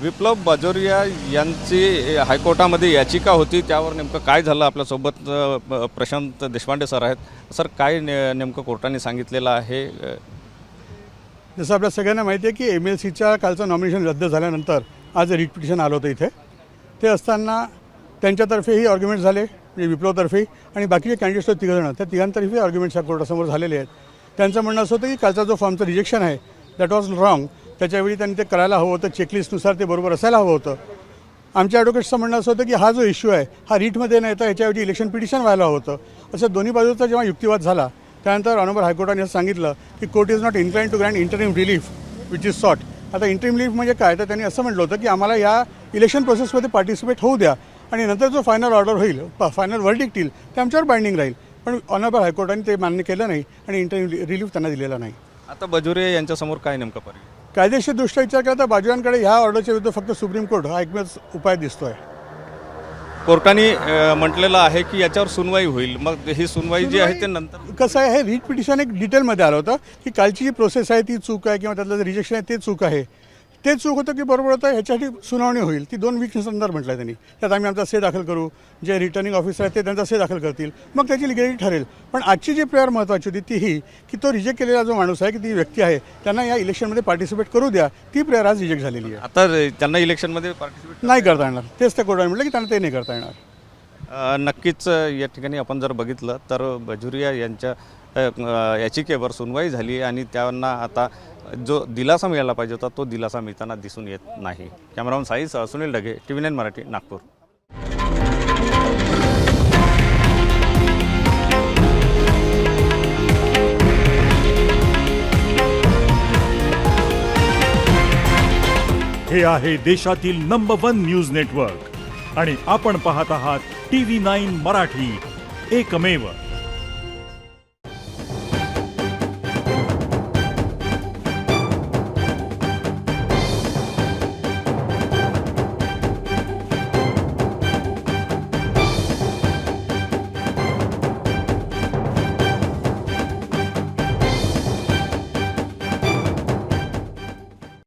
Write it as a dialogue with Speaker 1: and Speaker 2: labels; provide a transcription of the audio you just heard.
Speaker 1: विप्लव बाजोरिया यांची हायकोर्टामध्ये याचिका होती, त्यावर नेमकं काय झालं? आपल्यासोबत प्रशांत देशपांडे सर आहेत. सर, काय नेमकं कोर्टाने सांगितलेलं आहे?
Speaker 2: जसं आपल्या सगळ्यांना माहिती आहे की MLCच्या कालचं नॉमिनेशन रद्द झाल्यानंतर आज रिट पिटिशन आलं होतं इथे. ते असताना त्यांच्यातर्फेही आर्ग्युमेंट झाले, म्हणजे विप्लवतर्फेही, आणि बाकीचे कॅन्डिडेट्स होते तिघजणं, त्या तिघांतर्फे आर्ग्युमेंट्स या कोर्टासमोर झालेले आहेत. त्यांचं म्हणणं असं होतं की कालचा जो फॉर्मचं रिजेक्शन आहे दॅट वॉज रॉंग. त्याच्यावेळी त्यांनी ते करायला हवं होतं, चेकलिस्टनुसार ते बरोबर असायला हवं होतं. आमच्या ॲडव्होकेट्सचं म्हणणं असं होतं की हा जो इश्यू आहे हा रीटमध्ये नाही तर ह्याच्याऐवजी इलेक्शन पिटिशन व्हायला हवं होतं. असं दोन्ही बाजूचा जेव्हा युक्तिवाद झाला त्यानंतर ऑनरेबल हायकोर्टाने असं सांगितलं की court is not incline to grant interim relief which is sought. आता इंटरिम रिलीफ म्हणजे काय, तर त्यांनी असं म्हटलं होतं की आम्हाला या इलेक्शन प्रोसेसमध्ये पार्टिसिपेट होऊ द्या आणि नंतर जो फायनल ऑर्डर होईल, फायनल वर्डिक्ट येईल, ते आमच्यावर बाइंडिंग राहील. पण ऑनरेबल हायकोर्टाने ते मान्य केलं नाही आणि इंटरिम रिलीफ त्यांना दिलेला नाही.
Speaker 1: आता बाजोरिया यांच्यासमोर काय नेमकं पर्याय?
Speaker 2: कायदेशीरदृष्ट्या विचार केला तर बाजूयांकडे ह्या ऑर्डरच्या विरुद्ध फक्त सुप्रीम कोर्ट हा एकमेव उपाय दिसतो आहे.
Speaker 1: कोर्टाने म्हटलेलं आहे की याच्यावर सुनवाई होईल. मग ही सुनवाई जी आहे ते नंतर
Speaker 2: कसं आहे, हे रीट पिटिशन एक डिटेलमध्ये आलं होतं की कालची जी प्रोसेस आहे ती चूक आहे किंवा त्यातलं जे रिजेक्शन आहे ते चूक आहे. ते चूक होतं की बरोबर होतं, ह्याच्यासाठी सुनावणी होईल. ती 2 वीक्स नंतर म्हटलं त्यांनी. त्यात आम्ही आमचा से दाखल करू, जे रिटर्निंग ऑफिसर आहेत ते त्यांचा से दाखल करतील, मग त्याची लिगॅलिटी ठरेल. पण आजची जी प्रेयर महत्त्वाची होती ती ही की तो रिजेक्ट केलेला जो माणूस आहे की ती व्यक्ती आहे त्यांना या इलेक्शनमध्ये पार्टिसिपेट करू द्या. ती प्रेयर आज रिजेक्ट झालेली आहे.
Speaker 1: आता त्यांना इलेक्शनमध्ये पार्टिसिपेट
Speaker 2: नाही करता येणार. तेच त्या कोर्टाने म्हटलं की त्यांना ते नाही करता येणार.
Speaker 1: नक्कीच या ठिकाणी आपण जर बघितलं तर बाजोरिया यांच्या याचिकेवर सुनवाई झाली आणि त्यांना आता जो दिलासा मिळाला पाहिजे होता तो दिलासा मिळताना दिसून येत नाही. कॅमेरामन साईसह सुनील ढगे, TV9 मराठी, नागपूर.
Speaker 3: हे आहे देशातील नंबर 1 न्यूज नेटवर्क आणि आपण पाहत आहात TV9 मराठी, एकमेव.